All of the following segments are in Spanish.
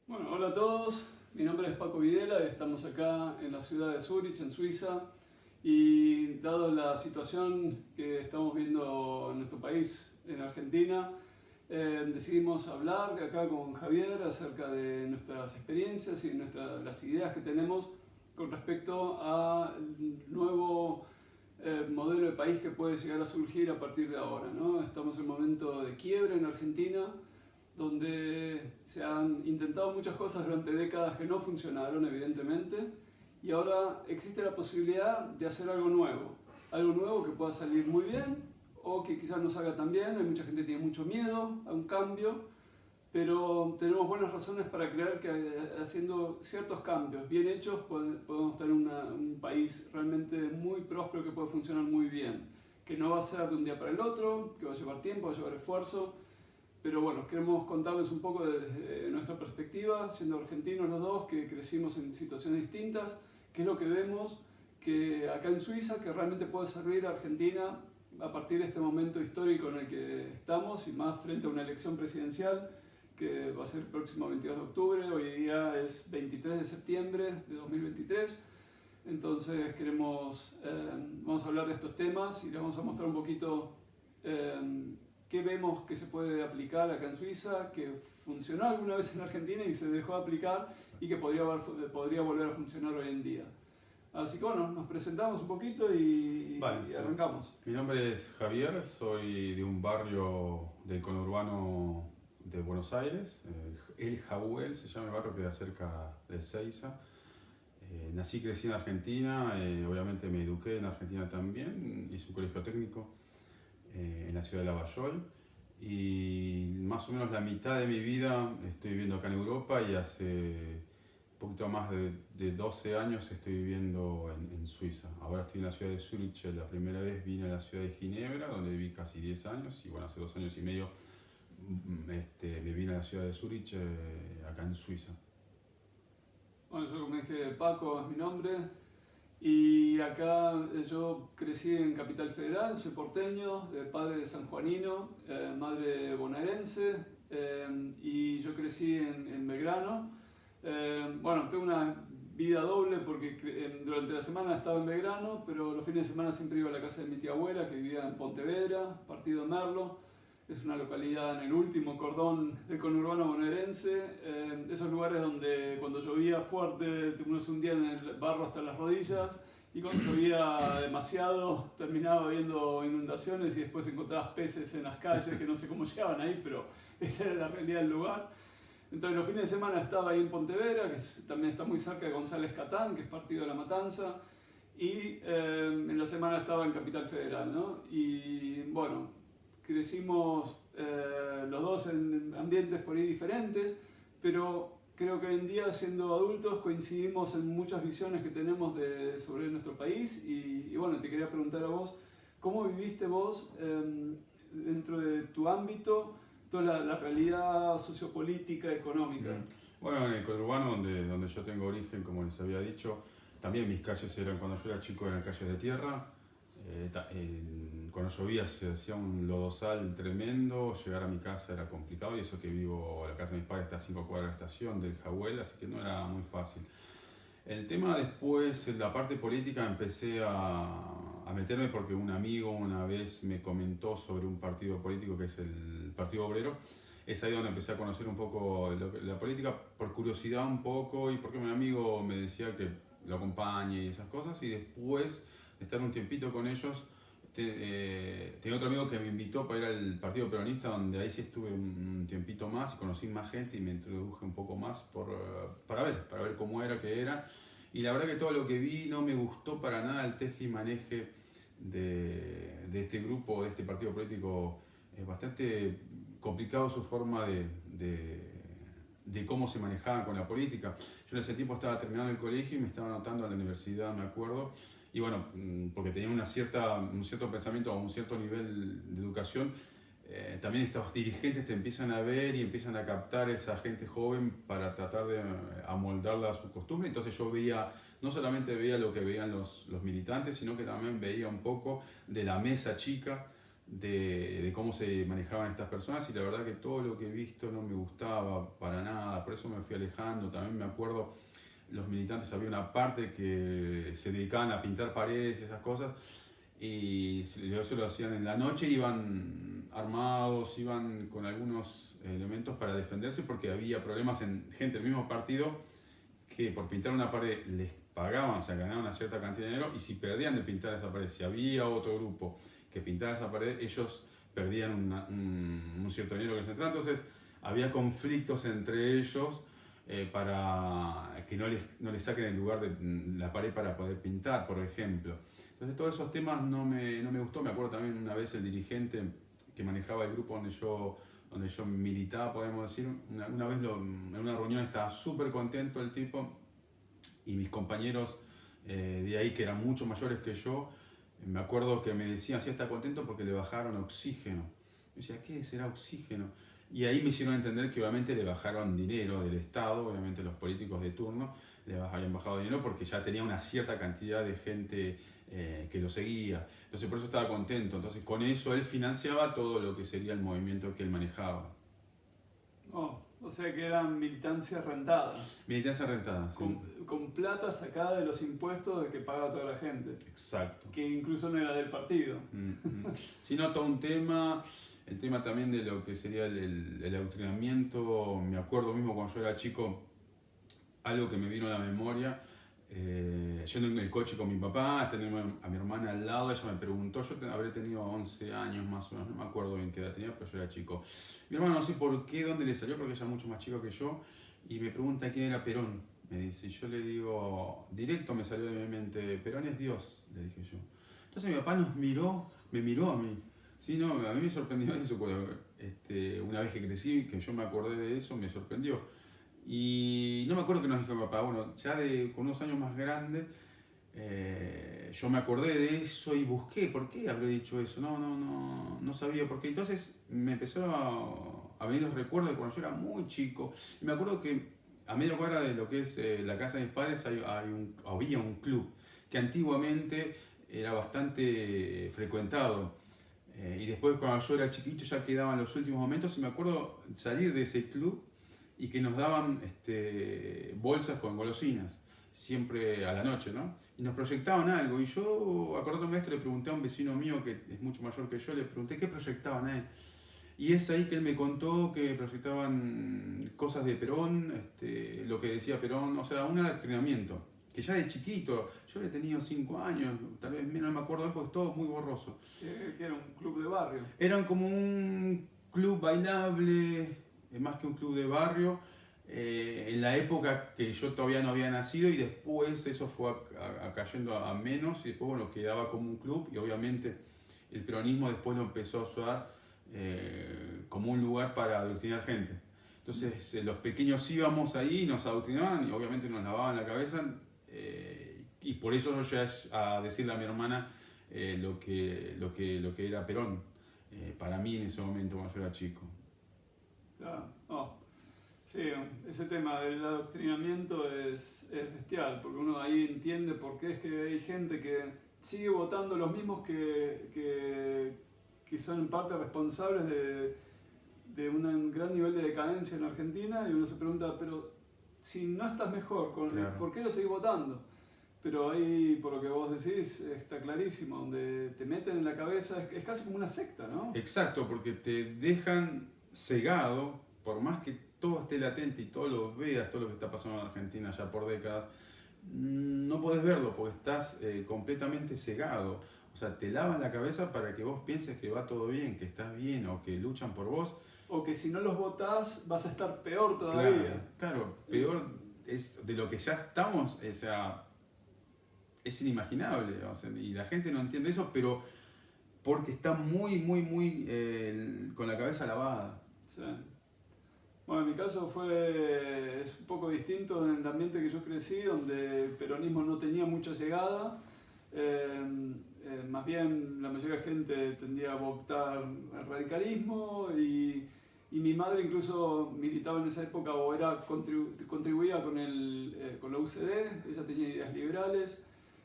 Bueno, hola a todos, mi nombre es Paco Videla y estamos acá en la ciudad de Zurich, en Suiza, y dado la situación que estamos viendo en nuestro país, en Argentina, decidimos hablar acá con Javier acerca de nuestras experiencias y las ideas que tenemos con respecto al nuevo modelo de país que puede llegar a surgir a partir de ahora, ¿no? Estamos en un momento de quiebre en Argentina, donde se han intentado muchas cosas durante décadas que no funcionaron, evidentemente, y ahora existe la posibilidad de hacer algo nuevo que pueda salir muy bien o que quizás no salga tan bien. Hay mucha gente que tiene mucho miedo a un cambio, pero tenemos buenas razones para creer que haciendo ciertos cambios bien hechos podemos tener un país realmente muy próspero que puede funcionar muy bien, que no va a ser de un día para el otro, que va a llevar tiempo, va a llevar esfuerzo. Pero bueno, queremos contarles un poco desde nuestra perspectiva, siendo argentinos los dos, que crecimos en situaciones distintas, qué es lo que vemos que acá en Suiza, que realmente puede servir a Argentina a partir de este momento histórico en el que estamos, y más frente a una elección presidencial que va a ser el próximo 22 de octubre, hoy día es 23 de septiembre de 2023. Entonces vamos a hablar de estos temas y les vamos a mostrar un poquito qué vemos que se puede aplicar acá en Suiza, que funcionó alguna vez en Argentina y se dejó de aplicar y que podría volver a funcionar hoy en día. Así que bueno, nos presentamos un poquito Vale, y arrancamos. mi nombre es Javier, soy de un barrio del conurbano de Buenos Aires, El Jahuel se llama el barrio, queda cerca de Ezeiza. Nací y crecí en Argentina, obviamente me eduqué en Argentina también, hice un colegio técnico en la ciudad de Lavallol y más o menos la mitad de mi vida estoy viviendo acá en Europa y hace un poquito más de 12 años estoy viviendo en Suiza. Ahora estoy en la ciudad de Zurich, la primera vez vine a la ciudad de Ginebra, donde viví casi 10 años, y bueno, hace 2 años y medio me vine a la ciudad de Zurich, acá en Suiza. Bueno, yo como dije, Paco es mi nombre y acá yo crecí en Capital Federal, soy porteño, de padre sanjuanino, madre bonaerense, y yo crecí en Belgrano. Bueno, tengo una vida doble porque durante la semana estaba en Belgrano, pero los fines de semana siempre iba a la casa de mi tía abuela que vivía en Pontevedra, partido de Merlo. Es una localidad en el último cordón del conurbano bonaerense. Esos lugares donde cuando llovía fuerte uno se hundía en el barro hasta las rodillas y cuando llovía demasiado terminaba habiendo inundaciones y después encontrabas peces en las calles que no sé cómo llegaban ahí, pero esa era la realidad del lugar. Entonces los fines de semana estaba ahí en Pontevedra, que también está muy cerca de González Catán, que es partido de La Matanza, y en la semana estaba en Capital Federal, ¿no? Y bueno, crecimos los dos en ambientes por ahí diferentes, pero creo que hoy en día, siendo adultos, coincidimos en muchas visiones que tenemos sobre nuestro país y bueno, te quería preguntar a vos, ¿cómo viviste vos dentro de tu ámbito toda la realidad sociopolítica, económica? Bueno, en el conurbano donde yo tengo origen, como les había dicho, también mis calles eran, cuando yo era chico, eran calles de tierra. Cuando llovía se hacía un lodazal tremendo, llegar a mi casa era complicado, y eso que vivo, la casa de mis padres está a 5 cuadras de la estación del Jahuel, así que no era muy fácil. El tema después, en la parte política, empecé a meterme porque un amigo una vez me comentó sobre un partido político que es el Partido Obrero. Es ahí donde empecé a conocer un poco la política, por curiosidad un poco, y porque mi amigo me decía que lo acompañe y esas cosas, y después de estar un tiempito con ellos, tenía otro amigo que me invitó para ir al Partido Peronista, donde ahí sí estuve un tiempito más y conocí más gente y me introduje un poco más para ver cómo era, qué era. Y la verdad que todo lo que vi no me gustó para nada el teje y maneje de este grupo, de este partido político. Es bastante complicado su forma de cómo se manejaban con la política. Yo en ese tiempo estaba terminando el colegio y me estaba anotando a la universidad, me acuerdo, y bueno, porque tenía un cierto pensamiento o un cierto nivel de educación, también estos dirigentes te empiezan a ver y empiezan a captar a esa gente joven para tratar de amoldarla a su costumbre. Entonces yo veía, no solamente veía lo que veían los militantes, sino que también veía un poco de la mesa chica de cómo se manejaban estas personas, y la verdad que todo lo que he visto no me gustaba para nada, por eso me fui alejando. También me acuerdo, los militantes, había una parte que se dedicaban a pintar paredes y esas cosas, y eso lo hacían en la noche, iban armados, iban con algunos elementos para defenderse, porque había problemas en gente del mismo partido que por pintar una pared les pagaban, o sea, ganaban una cierta cantidad de dinero, y si perdían de pintar esa pared, si había otro grupo que pintaba esa pared, ellos perdían un cierto dinero que les entraba. Entonces había conflictos entre ellos para que no les saquen el lugar de la pared para poder pintar, por ejemplo. Entonces todos esos temas no me gustó. Me acuerdo también una vez el dirigente que manejaba el grupo donde yo militaba, podemos decir, una vez en una reunión estaba súper contento el tipo, y mis compañeros de ahí, que eran mucho mayores que yo, me acuerdo que me decían, sí, está contento porque le bajaron oxígeno. Yo decía, ¿qué será oxígeno? Y ahí me hicieron entender que obviamente le bajaron dinero del Estado, obviamente los políticos de turno habían bajado dinero porque ya tenía una cierta cantidad de gente que lo seguía. Entonces por eso estaba contento. Entonces con eso él financiaba todo lo que sería el movimiento que él manejaba. Oh, o sea que era militancia rentada. Militancia rentada, sí. Con plata sacada de los impuestos de que paga toda la gente. Exacto. Que incluso no era del partido. Sino todo un tema, el tema también de lo que sería el adoctrinamiento. Me acuerdo mismo cuando yo era chico, algo que me vino a la memoria. Yendo en el coche con mi papá, tenía a mi hermana al lado, ella me preguntó, yo habré tenido 11 años más o menos, no me acuerdo bien qué edad tenía, pero yo era chico. Mi hermana no sé por qué, dónde le salió, porque ella es mucho más chico que yo, y me pregunta quién era Perón. Me dice, y yo le digo, directo me salió de mi mente, Perón es Dios, le dije yo. Entonces mi papá me miró a mí. Sí, no, a mí me sorprendió eso, una vez que crecí, que yo me acordé de eso, me sorprendió. Y no me acuerdo qué nos dijo mi papá. Bueno, ya con unos años más grande, yo me acordé de eso y busqué por qué habré dicho eso. No sabía por qué. Entonces me empezó a venir los recuerdos de cuando yo era muy chico. Y me acuerdo que a media cuadra de lo que es la casa de mis padres había un club que antiguamente era bastante frecuentado. Y después, cuando yo era chiquito, ya quedaban los últimos momentos, y me acuerdo salir de ese club y que nos daban bolsas con golosinas, siempre a la noche, ¿no? Y nos proyectaban algo, y yo, acordándome de esto, le pregunté a un vecino mío que es mucho mayor que yo, le pregunté qué proyectaban a él. Y es ahí que él me contó que proyectaban cosas de Perón, lo que decía Perón, o sea, un adoctrinamiento, que ya de chiquito, yo había tenido 5 años, tal vez menos, no me acuerdo, pues todo muy borroso. Que era un club de barrio. Eran como un club bailable, más que un club de barrio, en la época que yo todavía no había nacido, y después eso fue cayendo a menos, y después bueno, quedaba como un club, y obviamente el peronismo después lo empezó a usar como un lugar para adoctrinar gente. Entonces los pequeños íbamos ahí, nos adoctrinaban y obviamente nos lavaban la cabeza, y por eso yo llegué a decirle a mi hermana lo que era Perón, para mí en ese momento cuando yo era chico. Claro. Oh, sí, ese tema del adoctrinamiento es bestial, porque uno ahí entiende por qué es que hay gente que sigue votando los mismos que son en parte responsables de un gran nivel de decadencia en Argentina, y uno se pregunta, pero si no estás mejor, Claro. ¿por qué lo seguís votando? Pero ahí, por lo que vos decís, está clarísimo, donde te meten en la cabeza, es casi como una secta, ¿no? Exacto, porque te dejan cegado, por más que todo esté latente y todo lo veas, todo lo que está pasando en Argentina ya por décadas, no podés verlo porque estás completamente cegado. O sea, te lavan la cabeza para que vos pienses que va todo bien, que estás bien, o que luchan por vos. O que si no los votás vas a estar peor todavía. Claro, peor es de lo que ya estamos, o sea, es inimaginable, o sea, y la gente no entiende eso, pero porque está muy con la cabeza lavada. Sí. Bueno, en mi caso es un poco distinto en el ambiente que yo crecí, donde el peronismo no tenía mucha llegada. Más bien la mayoría de la gente tendía a votar al radicalismo, y mi madre incluso militaba en esa época, o contribuía con la UCD, ella tenía ideas liberales.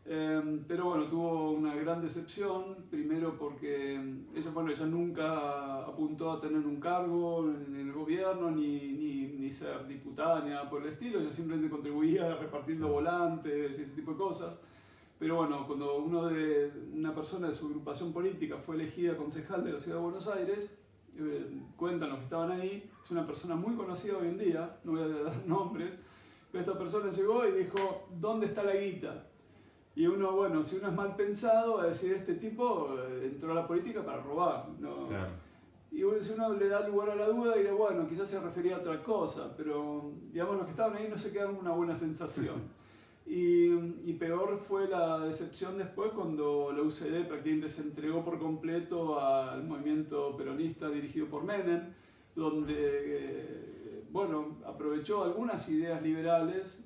Pero bueno, tuvo una gran decepción, primero porque ella nunca apuntó a tener un cargo en el gobierno, ni ser diputada, ni nada por el estilo, ella simplemente contribuía repartiendo volantes y ese tipo de cosas. Pero bueno, cuando una persona de su agrupación política fue elegida concejal de la Ciudad de Buenos Aires, cuentan los que estaban ahí, es una persona muy conocida hoy en día, no voy a dar nombres, pero esta persona llegó y dijo, ¿dónde está la guita? Y uno, bueno, si uno es mal pensado, va a decir, este tipo entró a la política para robar, ¿no? Claro. Y bueno, si uno le da lugar a la duda, dirá, bueno, quizás se refería a otra cosa, pero digamos, los que estaban ahí no se quedan con una buena sensación. Y peor fue la decepción después cuando la UCD prácticamente se entregó por completo al movimiento peronista dirigido por Menem, donde aprovechó algunas ideas liberales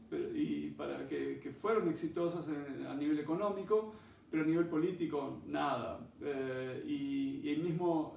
para que fueron exitosas a nivel económico, pero a nivel político nada. Y él mismo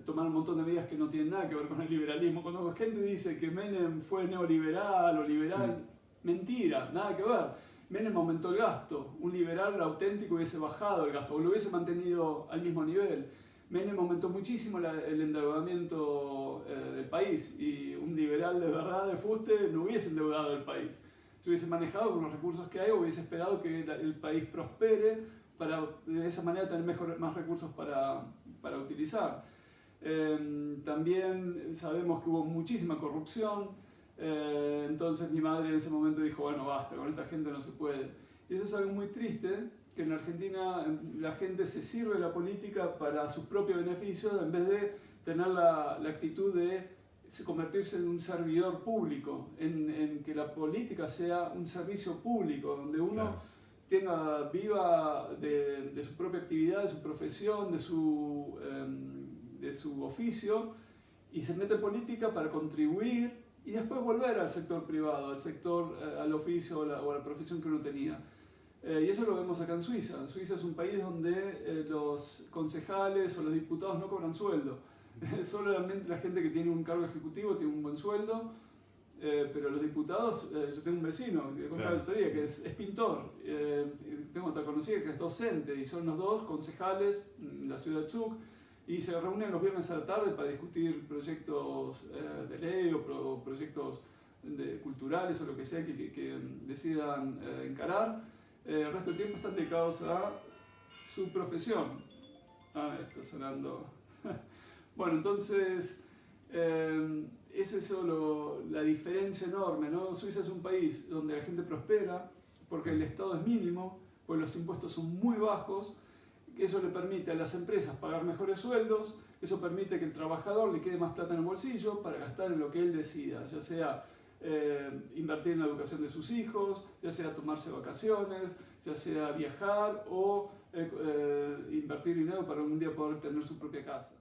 tomaron un montón de medidas que no tienen nada que ver con el liberalismo. Cuando la gente dice que Menem fue neoliberal o liberal, mentira, nada que ver. Menem aumentó el gasto, un liberal auténtico hubiese bajado el gasto o lo hubiese mantenido al mismo nivel. Menem aumentó muchísimo el endeudamiento del país y un liberal de verdad de fuste no hubiese endeudado el país. Se hubiese manejado con los recursos que hay, hubiese esperado que el país prospere para de esa manera tener más recursos para utilizar. También sabemos que hubo muchísima corrupción. Entonces mi madre en ese momento dijo, bueno, basta, con esta gente no se puede. Y eso es algo muy triste, que en Argentina la gente se sirve de la política para sus propios beneficios en vez de tener la actitud de convertirse en un servidor público, en que la política sea un servicio público, donde uno viva de su propia actividad, de su profesión, de su oficio, y se mete en política para contribuir y después volver al sector privado, al oficio o a la profesión que uno tenía. Y eso lo vemos acá en Suiza. Suiza es un país donde los concejales o los diputados no cobran sueldo. Solamente la gente que tiene un cargo ejecutivo tiene un buen sueldo, pero los diputados, yo tengo un vecino, que contar la historia, que es pintor, tengo otra conocida que es docente, y son los dos concejales en la ciudad de Zug, y se reúnen los viernes a la tarde para discutir proyectos de ley o proyectos culturales o lo que sea que decidan encarar. El resto del tiempo están dedicados a su profesión. Está sonando. Bueno, entonces es eso la diferencia enorme, ¿no? Suiza es un país donde la gente prospera porque el Estado es mínimo, porque los impuestos son muy bajos. Eso le permite a las empresas pagar mejores sueldos, eso permite que el trabajador le quede más plata en el bolsillo para gastar en lo que él decida, ya sea invertir en la educación de sus hijos, ya sea tomarse vacaciones, ya sea viajar o invertir dinero para un día poder tener su propia casa.